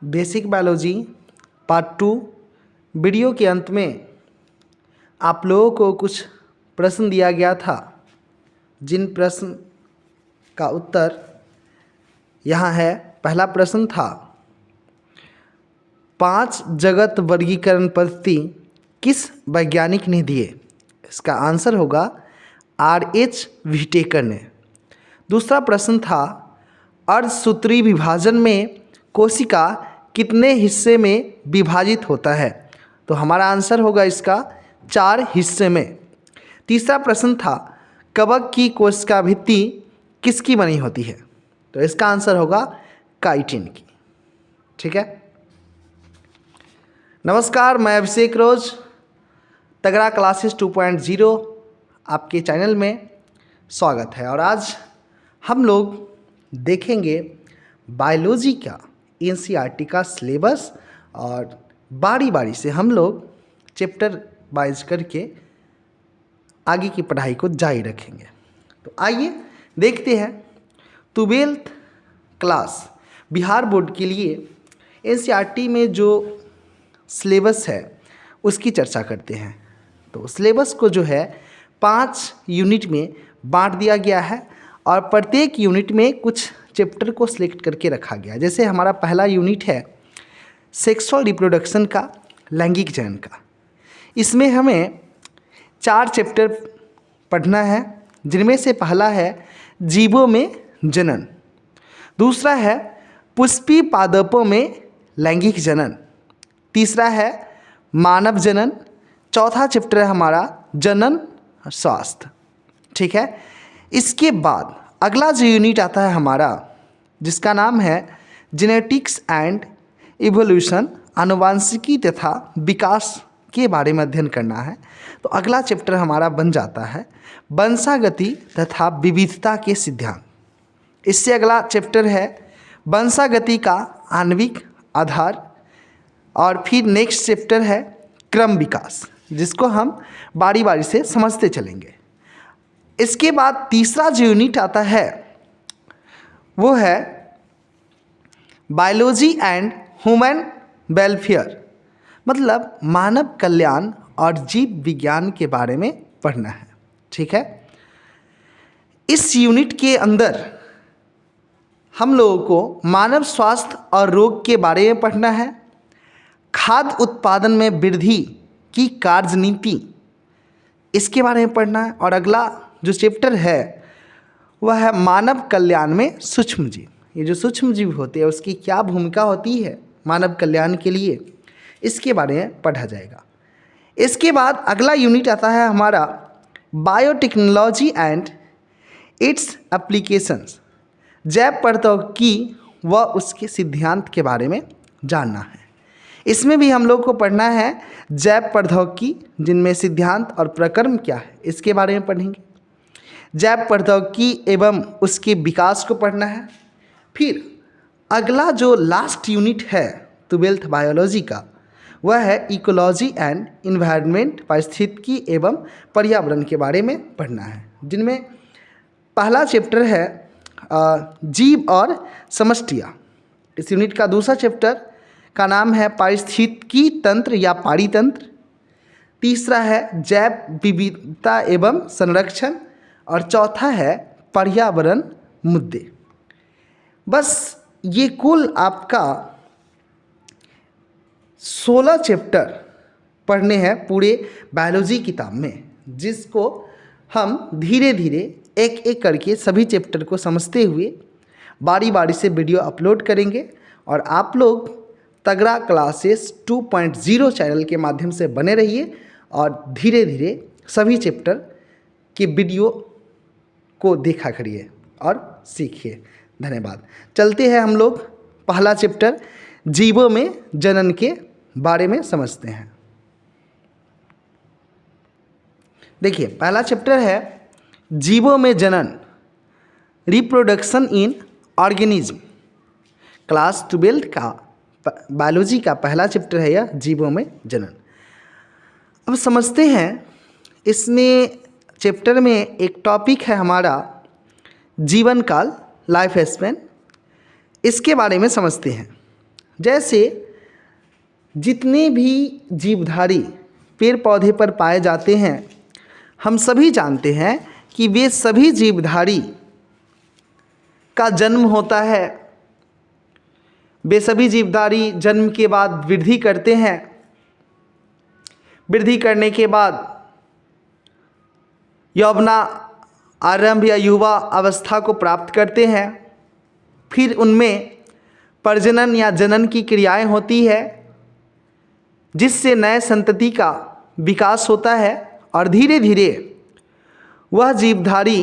Basic biology part 2। Video के अंत में आप लोगों को कुछ प्रश्न दिया गया था, जिन प्रश्न का उत्तर यहाँ है। पहला प्रश्न था 5 जगत वर्गीकरण पद्धति किस वैज्ञानिक ने दिए? इसका आंसर होगा R.H. व्हिटेकर ने। दूसरा प्रश्न था अर्धसूत्री विभाजन में कोशिका कितने हिस्से में विभाजित होता है? तो हमारा आंसर होगा इसका 4 हिस्से में। तीसरा प्रश्न था कवक की कोशिका भित्ति किसकी बनी होती है? तो इसका आंसर होगा काइटिन की। ठीक है। नमस्कार, मैं अभिषेक रोज, तगड़ा क्लासेस 2.0 आपके चैनल में स्वागत है। और आज हम लोग देखेंगे बायोलॉजी का एनसीईआरटी का सिलेबस और बारी बारी से हम लोग चैप्टर वाइज करके आगे की पढ़ाई को जारी रखेंगे। तो आइए देखते हैं 12th क्लास बिहार बोर्ड के लिए एनसीईआरटी में जो सिलेबस है उसकी चर्चा करते हैं। तो सिलेबस को जो है 5 यूनिट में बांट दिया गया है और प्रत्येक यूनिट में कुछ चैप्टर को सिलेक्ट करके रखा गया। जैसे हमारा पहला यूनिट है सेक्सुअल रिप्रोडक्शन का, लैंगिक चयन का। इसमें हमें 4 चैप्टर पढ़ना है, जिनमें से पहला है जीवों में जनन, दूसरा है पुष्पी पादपों में लैंगिक जनन, तीसरा है मानव जनन, चौथा चैप्टर है हमारा जनन स्वास्थ्य। ठीक है। इसके बाद अगला जो यूनिट आता है हमारा, जिसका नाम है जेनेटिक्स एंड इवोल्यूशन, आनुवांशिकी तथा विकास के बारे में अध्ययन करना है। तो अगला चैप्टर हमारा बन जाता है वंशागति तथा विविधता के सिद्धांत। इससे अगला चैप्टर है वंशागति का आणविक आधार, और फिर नेक्स्ट चैप्टर है क्रम विकास, जिसको हम बारी बारी से समझते चलेंगे। इसके बाद तीसरा जो यूनिट आता है वो है बायोलॉजी एंड ह्यूमन वेलफेयर, मतलब मानव कल्याण और जीव विज्ञान के बारे में पढ़ना है। ठीक है। इस यूनिट के अंदर हम लोगों को मानव स्वास्थ्य और रोग के बारे में पढ़ना है, खाद्य उत्पादन में वृद्धि की कार्यनीति, इसके बारे में पढ़ना है। और अगला जो चैप्टर है वह है मानव कल्याण में सूक्ष्म जीव। ये जो सूक्ष्म जीव होते हैं उसकी क्या भूमिका होती है मानव कल्याण के लिए, इसके बारे में पढ़ा जाएगा। इसके बाद अगला यूनिट आता है हमारा बायोटेक्नोलॉजी एंड इट्स एप्लीकेशंस, जैव प्रौद्योगिकी व उसके सिद्धांत के बारे में जानना है। इसमें भी हम लोग को पढ़ना है जैव प्रौद्योगिकी, जिनमें सिद्धांत और प्रक्रम क्या है इसके बारे में पढ़ेंगे। जैव प्रौद्योगिकी एवं उसके विकास को पढ़ना है। फिर अगला जो लास्ट यूनिट है 12th बायोलॉजी का, वह है इकोलॉजी एंड इन्वायरमेंट, पारिस्थितिकी एवं पर्यावरण के बारे में पढ़ना है, जिनमें पहला चैप्टर है जीव और समष्टियाँ। इस यूनिट का दूसरा चैप्टर का नाम है पारिस्थितिकी तंत्र या पारितंत्र, तीसरा है जैव विविधता एवं संरक्षण, और चौथा है पर्यावरण मुद्दे। बस ये कुल आपका 16 चैप्टर पढ़ने हैं पूरे बायोलॉजी किताब में, जिसको हम धीरे धीरे एक एक करके सभी चैप्टर को समझते हुए बारी बारी से वीडियो अपलोड करेंगे। और आप लोग तगड़ा क्लासेस 2.0 चैनल के माध्यम से बने रहिए और धीरे धीरे सभी चैप्टर के वीडियो को देखा करिए और सीखिए। धन्यवाद। चलते हैं हम लोग पहला चैप्टर जीवों में जनन के बारे में समझते हैं। देखिए, पहला चैप्टर है जीवों में जनन, रिप्रोडक्शन इन ऑर्गेनिज्म। क्लास 12 का बायोलॉजी का पहला चैप्टर है यह जीवों में जनन। अब समझते हैं, इसमें चैप्टर में एक टॉपिक है हमारा जीवन काल, लाइफ स्पैन, इसके बारे में समझते हैं। जैसे जितने भी जीवधारी पेड़ पौधे पर पाए जाते हैं, हम सभी जानते हैं कि वे सभी जीवधारी का जन्म होता है। वे सभी जीवधारी जन्म के बाद वृद्धि करते हैं। वृद्धि करने के बाद यौवना आरंभ या युवा अवस्था को प्राप्त करते हैं। फिर उनमें प्रजनन या जनन की क्रियाएं होती है, जिससे नए संतति का विकास होता है और धीरे धीरे वह जीवधारी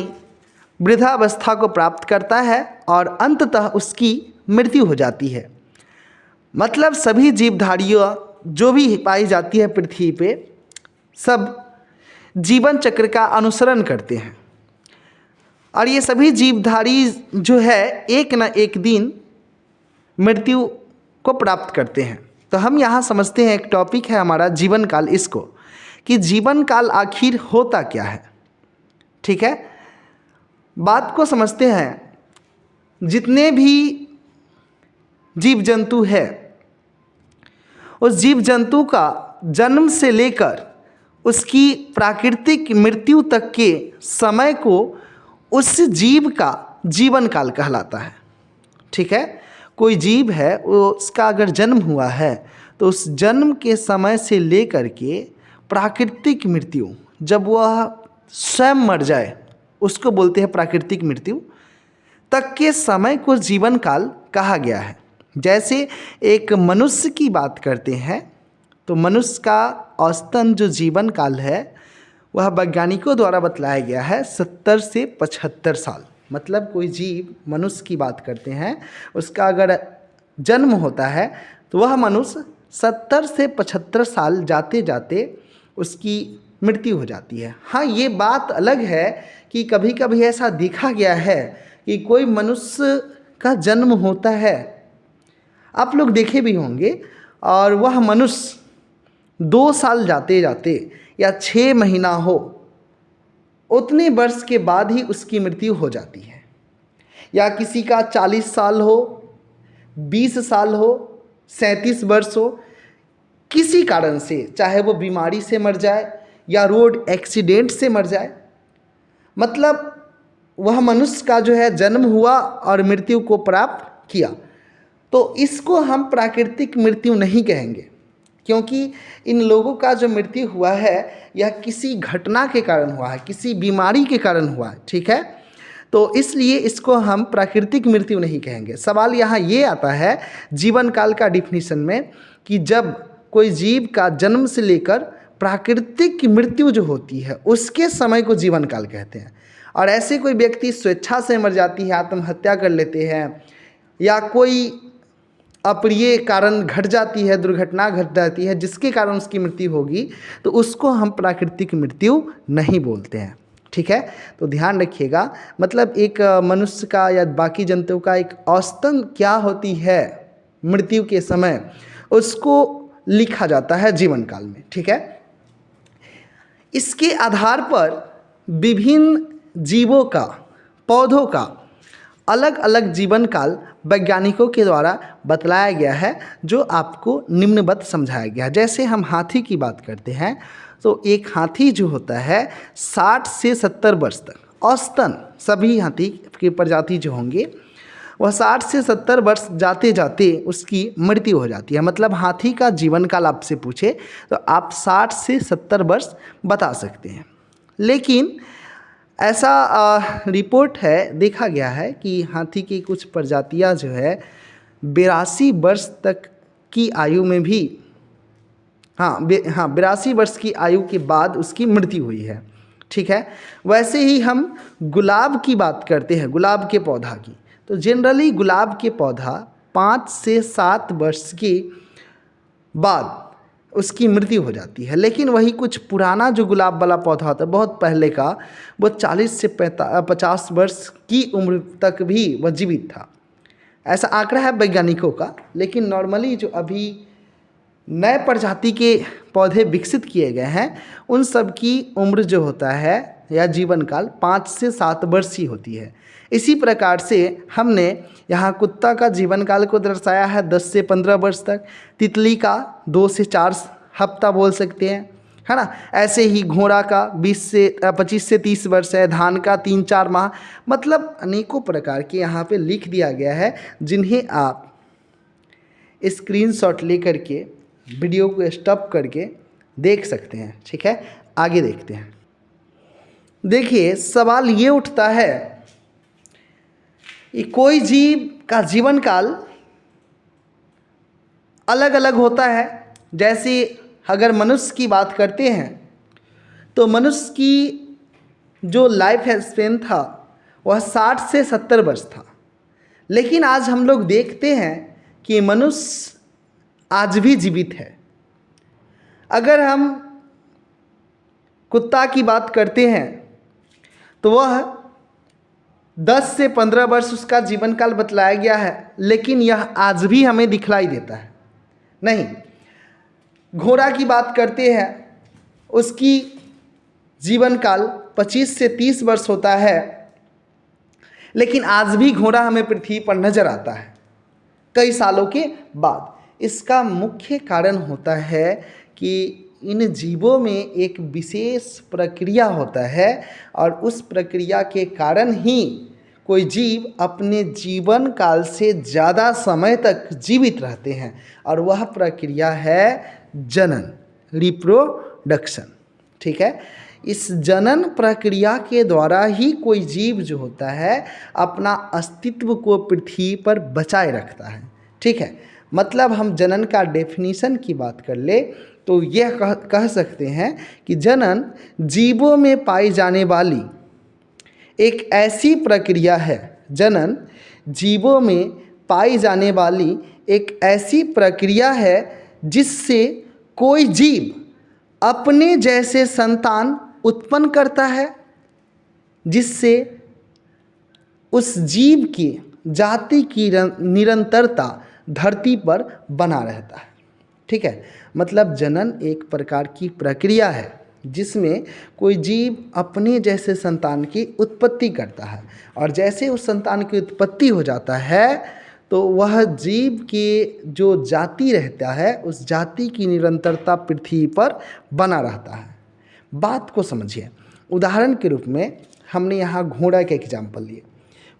वृद्धावस्था को प्राप्त करता है और अंततः उसकी मृत्यु हो जाती है। मतलब सभी जीवधारियों जो भी पाई जाती है पृथ्वी पे, सब जीवन चक्र का अनुसरण करते हैं और ये सभी जीवधारी जो है एक न एक दिन मृत्यु को प्राप्त करते हैं। तो हम यहाँ समझते हैं, एक टॉपिक है हमारा जीवन काल, इसको कि जीवन काल आखिर होता क्या है। ठीक है, बात को समझते हैं। जितने भी जीव जंतु है, उस जीव जंतु का जन्म से लेकर उसकी प्राकृतिक मृत्यु तक के समय को उस जीव का जीवन काल कहलाता है। ठीक है, कोई जीव है, उसका अगर जन्म हुआ है तो उस जन्म के समय से लेकर के प्राकृतिक मृत्यु, जब वह स्वयं मर जाए, उसको बोलते हैं प्राकृतिक मृत्यु, तक के समय को जीवन काल कहा गया है। जैसे एक मनुष्य की बात करते हैं तो मनुष्य का औसतन जो जीवन काल है वह वैज्ञानिकों द्वारा बतलाया गया है 70 से 75 साल। मतलब कोई जीव, मनुष्य की बात करते हैं, उसका अगर जन्म होता है तो वह मनुष्य 70 से 75 साल जाते जाते उसकी मृत्यु हो जाती है। हाँ, ये बात अलग है कि कभी कभी ऐसा देखा गया है कि कोई मनुष्य का जन्म होता है, आप लोग देखे भी होंगे, और वह मनुष्य 2 साल जाते जाते या 6 महीना हो, उतने वर्ष के बाद ही उसकी मृत्यु हो जाती है। या किसी का 40 साल हो, 20 साल हो, 37 वर्ष हो, किसी कारण से, चाहे वो बीमारी से मर जाए या रोड एक्सीडेंट से मर जाए, मतलब वह मनुष्य का जो है जन्म हुआ और मृत्यु को प्राप्त किया, तो इसको हम प्राकृतिक मृत्यु नहीं कहेंगे, क्योंकि इन लोगों का जो मृत्यु हुआ है यह किसी घटना के कारण हुआ है, किसी बीमारी के कारण हुआ है। ठीक है, तो इसलिए इसको हम प्राकृतिक मृत्यु नहीं कहेंगे। सवाल यहाँ ये आता है जीवन काल का डिफिनीशन में कि जब कोई जीव का जन्म से लेकर प्राकृतिक मृत्यु जो होती है उसके समय को जीवन काल कहते हैं। और ऐसे कोई व्यक्ति स्वेच्छा से मर जाती है, आत्महत्या कर लेते हैं, या कोई अप्रिय कारण घट जाती है, दुर्घटना घट जाती है जिसके कारण उसकी मृत्यु होगी, तो उसको हम प्राकृतिक मृत्यु नहीं बोलते हैं। ठीक है, तो ध्यान रखिएगा। मतलब एक मनुष्य का या बाकी जंतुओं का एक औसतन क्या होती है मृत्यु के समय, उसको लिखा जाता है जीवन काल में। ठीक है, इसके आधार पर विभिन्न जीवों का, पौधों का अलग अलग जीवन काल वैज्ञानिकों के द्वारा बतलाया गया है, जो आपको निम्नवत समझाया गया है। जैसे हम हाथी की बात करते हैं तो एक हाथी जो होता है 60 से 70 वर्ष तक, औसतन सभी हाथी की प्रजाति जो होंगे वह 60 से 70 वर्ष जाते जाते उसकी मृत्यु हो जाती है। मतलब हाथी का जीवन काल आपसे पूछे तो आप 60 से 70 वर्ष बता सकते हैं। लेकिन ऐसा रिपोर्ट है, देखा गया है कि हाथी की कुछ प्रजातियां जो है 82 वर्ष तक की आयु में भी, 82 वर्ष की आयु के बाद उसकी मृत्यु हुई है। ठीक है, वैसे ही हम गुलाब की बात करते हैं, गुलाब के पौधा की, तो जनरली गुलाब के पौधा 5 से 7 वर्ष के बाद उसकी मृत्यु हो जाती है। लेकिन वही कुछ पुराना जो गुलाब वाला पौधा होता है, बहुत पहले का, वो 40 से 50 वर्ष की उम्र तक भी वह जीवित था। ऐसा आंकड़ा है वैज्ञानिकों का। लेकिन नॉर्मली जो अभी नए प्रजाति के पौधे विकसित किए गए हैं, उन सब की उम्र जो होता है या जीवन काल 5 से 7 वर्ष ही होती है। इसी प्रकार से हमने यहाँ कुत्ता का जीवन काल को दर्शाया है 10 से 15 वर्ष तक, तितली का 2 से 4 हफ्ता बोल सकते हैं, है ना। ऐसे ही घोड़ा का 25 से 30 वर्ष है, धान का 3-4 माह, मतलब अनेकों प्रकार के यहाँ पे लिख दिया गया है, जिन्हें आप स्क्रीनशॉट लेकर के वीडियो को स्टॉप करके देख सकते हैं। ठीक है, आगे देखते हैं। देखिए, सवाल ये उठता है कि कोई जीव का जीवन काल अलग अलग होता है। जैसे अगर मनुष्य की बात करते हैं तो मनुष्य की जो लाइफ स्पेन था वह 60 से 70 वर्ष था, लेकिन आज हम लोग देखते हैं कि मनुष्य आज भी जीवित है। अगर हम कुत्ता की बात करते हैं तो वह 10 से 15 वर्ष उसका जीवन काल बतलाया गया है, लेकिन यह आज भी हमें दिखलाई देता है नहीं। घोड़ा की बात करते हैं, उसकी जीवन काल 25 से 30 वर्ष होता है, लेकिन आज भी घोड़ा हमें पृथ्वी पर नजर आता है कई सालों के बाद। इसका मुख्य कारण होता है कि इन जीवों में एक विशेष प्रक्रिया होता है और उस प्रक्रिया के कारण ही कोई जीव अपने जीवन काल से ज़्यादा समय तक जीवित रहते हैं, और वह प्रक्रिया है जनन, रिप्रोडक्शन। ठीक है, इस जनन प्रक्रिया के द्वारा ही कोई जीव जो होता है अपना अस्तित्व को पृथ्वी पर बचाए रखता है। ठीक है, मतलब हम जनन का डेफिनेशन की बात कर ले तो यह कह सकते हैं कि जनन जीवों में पाई जाने वाली एक ऐसी प्रक्रिया है। जनन जीवों में पाई जाने वाली एक ऐसी प्रक्रिया है जिससे कोई जीव अपने जैसे संतान उत्पन्न करता है, जिससे उस जीव की जाति की निरंतरता धरती पर बना रहता है। ठीक है, मतलब जनन एक प्रकार की प्रक्रिया है जिसमें कोई जीव अपने जैसे संतान की उत्पत्ति करता है, और जैसे उस संतान की उत्पत्ति हो जाता है तो वह जीव के जो जाति रहता है उस जाति की निरंतरता पृथ्वी पर बना रहता है। बात को समझिए, उदाहरण के रूप में हमने यहाँ घोड़ा का एग्जाम्पल लिए।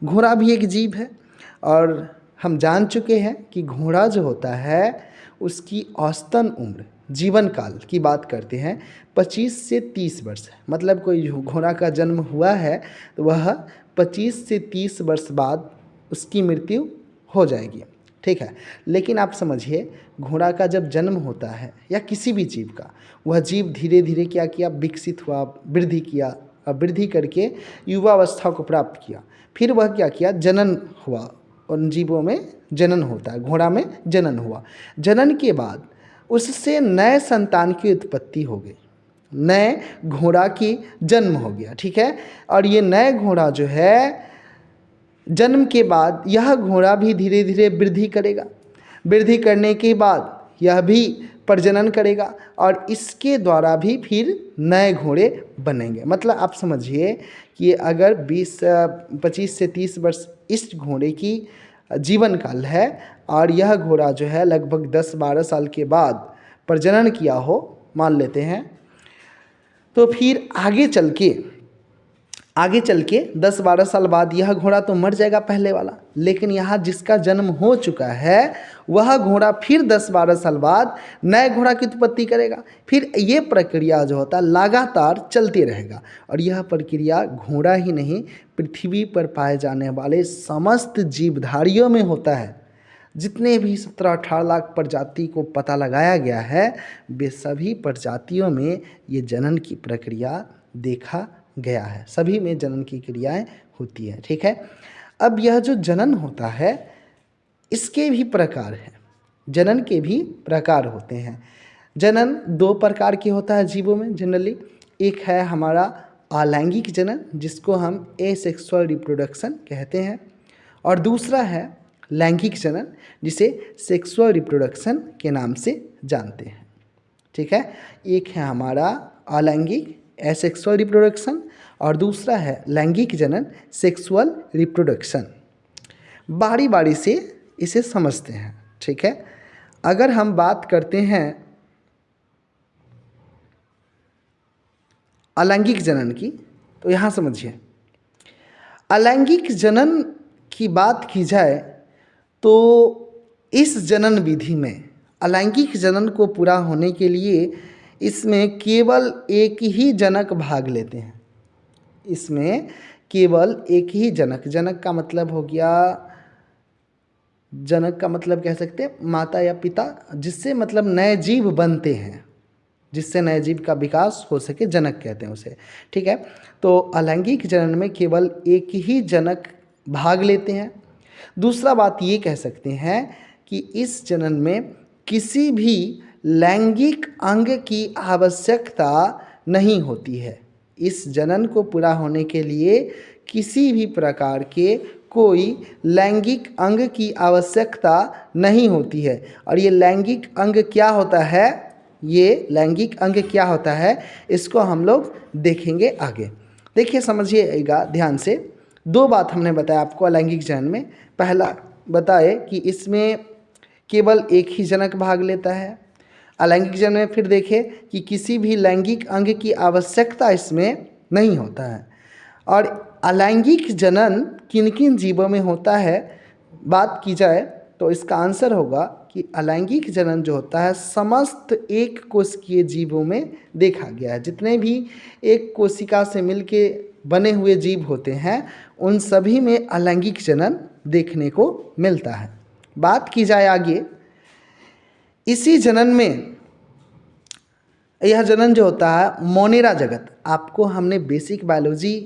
घोड़ा भी एक जीव है और हम जान चुके हैं कि घोड़ा जो होता है उसकी औसतन उम्र, जीवन काल की बात करते हैं 25 से 30 वर्ष है। मतलब कोई घोड़ा का जन्म हुआ है तो वह 25 से 30 वर्ष बाद उसकी मृत्यु हो जाएगी। ठीक है, लेकिन आप समझिए, घोड़ा का जब जन्म होता है या किसी भी जीव का, वह जीव धीरे धीरे क्या किया, विकसित हुआ, वृद्धि किया, और वृद्धि करके युवावस्था को प्राप्त किया। फिर वह क्या किया, जनन हुआ। उन जीवों में जनन होता है, घोड़ा में जनन हुआ। जनन के बाद उससे नए संतान की उत्पत्ति हो गई, नए घोड़ा की जन्म हो गया। ठीक है, और ये नए घोड़ा जो है जन्म के बाद यह घोड़ा भी धीरे धीरे वृद्धि करेगा। वृद्धि करने के बाद यह भी प्रजनन करेगा और इसके द्वारा भी फिर नए घोड़े बनेंगे। मतलब आप समझिए कि अगर 25 से 30 वर्ष इस घोड़े की जीवन काल है और यह घोड़ा जो है लगभग 10-12 साल के बाद प्रजनन किया हो, मान लेते हैं, तो फिर आगे चल के 10-12 साल बाद यह घोड़ा तो मर जाएगा पहले वाला, लेकिन यहाँ जिसका जन्म हो चुका है वह घोड़ा फिर 10-12 साल बाद नए घोड़ा की उत्पत्ति करेगा। फिर ये प्रक्रिया जो होता है लगातार चलती रहेगा, और यह प्रक्रिया घोड़ा ही नहीं, पृथ्वी पर पाए जाने वाले समस्त जीवधारियों में होता है। जितने भी 17-18 लाख प्रजाति को पता लगाया गया है, वे सभी प्रजातियों में ये जनन की प्रक्रिया देखा गया है। सभी में जनन की क्रियाएं होती है। ठीक है, अब यह जो जनन होता है इसके भी प्रकार हैं, जनन के भी प्रकार होते हैं। जनन 2 प्रकार के होता है जीवों में जनरली। एक है हमारा अलैंगिक जनन, जिसको हम एसेक्सुअल रिप्रोडक्शन कहते हैं, और दूसरा है लैंगिक जनन, जिसे सेक्सुअल रिप्रोडक्शन के नाम से जानते हैं। ठीक है, एक है हमारा अलैंगिक एसेक्सुअल रिप्रोडक्शन, और दूसरा है लैंगिक जनन सेक्सुअल रिप्रोडक्शन। बारी बारी से इसे समझते हैं, ठीक है। अगर हम बात करते हैं अलैंगिक जनन की, तो यहाँ समझिए, अलैंगिक जनन की बात की जाए तो इस जनन विधि में अलैंगिक जनन को पूरा होने के लिए इसमें केवल एक ही जनक भाग लेते हैं। इसमें केवल एक ही जनक, जनक का मतलब हो गया, जनक का मतलब कह सकते हैं माता या पिता, जिससे मतलब नए जीव बनते हैं, जिससे नए जीव का विकास हो सके, जनक कहते हैं उसे, ठीक है। तो अलैंगिक जनन में केवल एक ही जनक भाग लेते हैं। दूसरा बात ये कह सकते हैं कि इस जनन में किसी भी लैंगिक अंग की आवश्यकता नहीं होती है। इस जनन को पूरा होने के लिए किसी भी प्रकार के कोई लैंगिक अंग की आवश्यकता नहीं होती है। और ये लैंगिक अंग क्या होता है, ये लैंगिक अंग क्या होता है, इसको हम लोग देखेंगे आगे। देखिए समझिएगा ध्यान से, दो बात हमने बताया आपको अलैंगिक जनन में। पहला बताए कि इसमें केवल एक ही जनक भाग लेता है। अलैंगिक जनन में फिर देखें कि किसी भी लैंगिक अंग की आवश्यकता इसमें नहीं होता है। और अलैंगिक जनन किन किन जीवों में होता है बात की जाए तो इसका आंसर होगा कि अलैंगिक जनन जो होता है समस्त एक कोशिकीय जीवों में देखा गया है। जितने भी एक कोशिका से मिलके बने हुए जीव होते हैं उन सभी में अलैंगिक जनन देखने को मिलता है। बात की जाए आगे, इसी जनन में यह जनन जो होता है मोनेरा जगत, आपको हमने बेसिक बायोलॉजी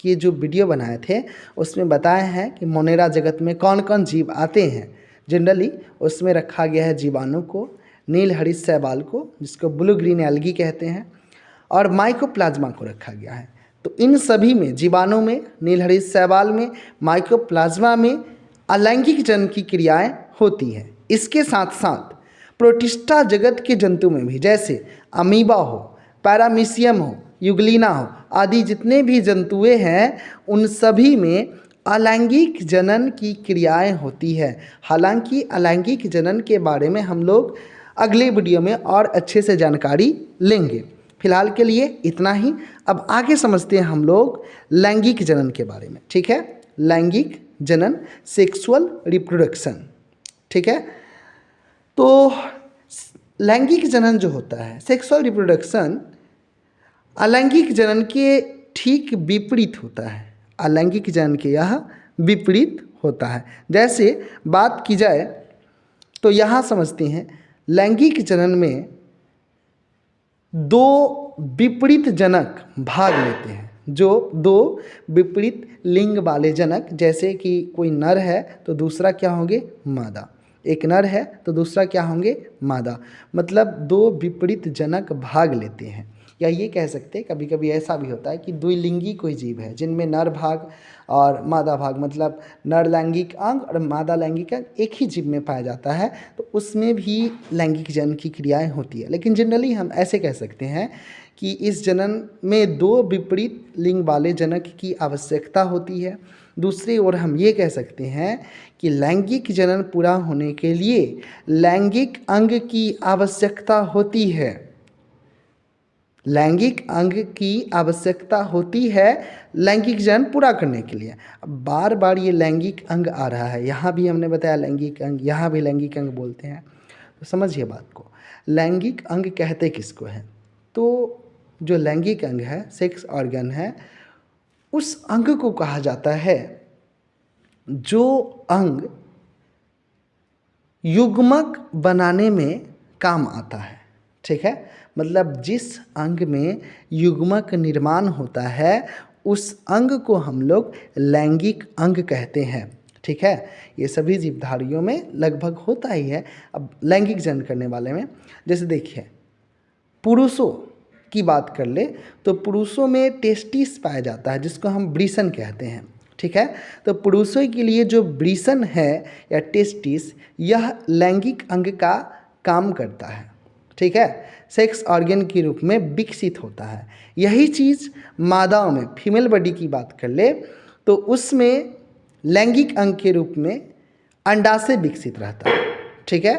के जो वीडियो बनाए थे उसमें बताए हैं कि मोनेरा जगत में कौन कौन जीव आते हैं। जनरली उसमें रखा गया है जीवाणु को, नील हरित शैवाल को जिसको ब्लू ग्रीन एल्गी कहते हैं, और माइकोप्लाज्मा को रखा गया है। तो इन सभी में, जीवाणु में, नील हरित शैवाल में, माइकोप्लाज्मा में अलैंगिक जनन की क्रियाएं होती हैं। इसके साथ साथ प्रोटिस्टा जगत के जंतु में भी, जैसे अमीबा हो, पैरामीशियम हो, युगलिना हो आदि जितने भी जंतुएं हैं उन सभी में अलैंगिक जनन की क्रियाएं होती है। हालांकि अलैंगिक जनन के बारे में हम लोग अगले वीडियो में और अच्छे से जानकारी लेंगे। फिलहाल के लिए इतना ही। अब आगे समझते हैं हम लोग लैंगिक जनन के बारे में, ठीक है। लैंगिक जनन सेक्सुअल रिप्रोडक्शन, ठीक है। तो लैंगिक जनन जो होता है सेक्सुअल रिप्रोडक्शन अलैंगिक जनन के ठीक विपरीत होता है। अलैंगिक जनन के यह विपरीत होता है। जैसे बात की जाए तो यहाँ समझते हैं लैंगिक जनन में दो विपरीत जनक भाग लेते हैं। जो दो विपरीत लिंग वाले जनक, जैसे कि कोई नर है तो दूसरा क्या होंगे, मादा। एक नर है तो दूसरा क्या होंगे, मादा। मतलब दो विपरीत जनक भाग लेते हैं। या ये कह सकते हैं कभी कभी ऐसा भी होता है कि द्विलिंगी कोई जीव है जिनमें नर भाग और मादा भाग, मतलब नर लैंगिक अंग और मादा लैंगिक अंग एक ही जीव में पाया जाता है, तो उसमें भी लैंगिक जनन की क्रियाएं होती है। लेकिन जनरली हम ऐसे कह सकते हैं कि इस जनन में दो विपरीत लिंग वाले जनक की आवश्यकता होती है। दूसरी ओर हम ये कह सकते हैं कि लैंगिक जनन पूरा होने के लिए लैंगिक अंग की आवश्यकता होती है। लैंगिक अंग की आवश्यकता होती है लैंगिक जनन पूरा करने के लिए। अब बार बार ये लैंगिक अंग आ रहा है, यहाँ भी हमने बताया लैंगिक अंग, यहाँ भी लैंगिक अंग बोलते हैं, तो समझिए बात को। लैंगिक अंग कहते किसको है, तो जो लैंगिक अंग है, सेक्स ऑर्गन है, उस अंग को कहा जाता है जो अंग युग्मक बनाने में काम आता है, ठीक है। मतलब जिस अंग में युग्मक निर्माण होता है उस अंग को हम लोग लैंगिक अंग कहते हैं, ठीक है। ये सभी जीवधारियों में लगभग होता ही है। अब लैंगिक जनन करने वाले में जैसे देखिए पुरुषों की बात कर ले तो पुरुषों में टेस्टिस पाया जाता है जिसको हम वृषण कहते हैं, ठीक है। तो पुरुषों के लिए जो वृषण है या टेस्टिस, यह लैंगिक अंग का काम करता है, ठीक है, सेक्स ऑर्गन के रूप में विकसित होता है। यही चीज़ मादाओं में, फीमेल बॉडी की बात कर ले तो उसमें लैंगिक अंग के रूप में अंडाशय विकसित रहता है। ठीक है,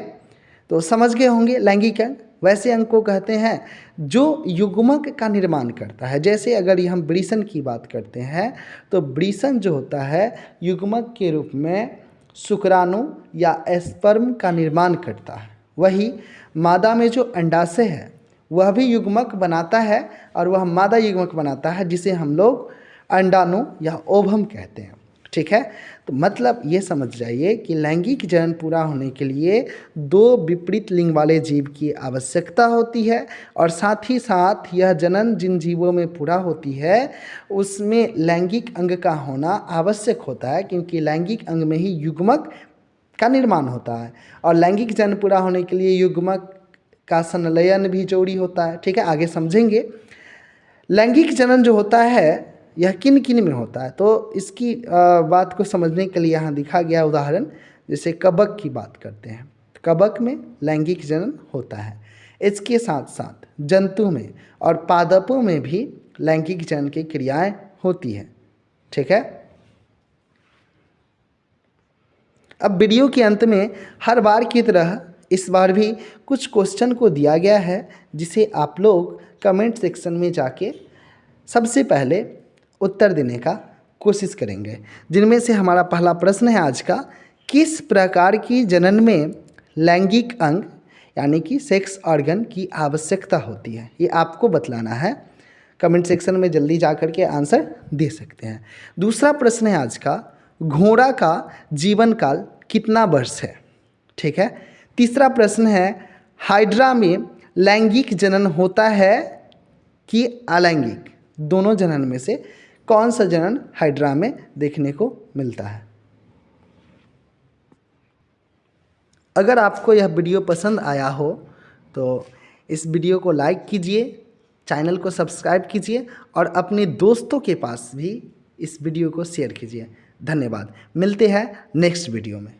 तो समझ गए होंगे लैंगिक अंग। वैसे अंग को कहते हैं जो युग्मक का निर्माण करता है। जैसे अगर हम वृषण की बात करते हैं तो वृषण जो होता है युग्मक के रूप में शुक्राणु या स्पर्म का निर्माण करता है। वही मादा में जो अंडाशय है वह भी युग्मक बनाता है और वह मादा युग्मक बनाता है जिसे हम लोग अंडाणु या ओवम कहते हैं। ठीक है, तो मतलब ये समझ जाइए कि लैंगिक जनन पूरा होने के लिए दो विपरीत लिंग वाले जीव की आवश्यकता होती है और साथ ही साथ यह जनन जिन जीवों में पूरा होती है उसमें लैंगिक अंग का होना आवश्यक होता है, क्योंकि लैंगिक अंग में ही युग्मक का निर्माण होता है और लैंगिक जनन पूरा होने के लिए युग्मक का संलयन भी जरूरी होता है। ठीक है, आगे समझेंगे। लैंगिक जनन जो होता है यह किन किन में होता है, तो इसकी बात को समझने के लिए यहाँ दिखा गया उदाहरण। जैसे कबक की बात करते हैं, कबक में लैंगिक जनन होता है। इसके साथ साथ जंतु में और पादपों में भी लैंगिक जनन की क्रियाएं होती हैं। ठीक है, अब वीडियो के अंत में हर बार की तरह इस बार भी कुछ क्वेश्चन को दिया गया है जिसे आप लोग कमेंट सेक्शन में जाके सबसे पहले उत्तर देने का कोशिश करेंगे। जिनमें से हमारा पहला प्रश्न है आज का, किस प्रकार की जनन में लैंगिक अंग यानी कि सेक्स ऑर्गन की आवश्यकता होती है, ये आपको बतलाना है। कमेंट सेक्शन में जल्दी जा कर के आंसर दे सकते हैं। दूसरा प्रश्न है आज का, घोड़ा का जीवन काल कितना वर्ष है। ठीक है, तीसरा प्रश्न है, हाइड्रा में लैंगिक जनन होता है कि अलैंगिक, दोनों जनन में से कौन सा जनन हाइड्रा में देखने को मिलता है। अगर आपको यह वीडियो पसंद आया हो तो इस वीडियो को लाइक कीजिए, चैनल को सब्सक्राइब कीजिए और अपने दोस्तों के पास भी इस वीडियो को शेयर कीजिए। धन्यवाद, मिलते हैं नेक्स्ट वीडियो में।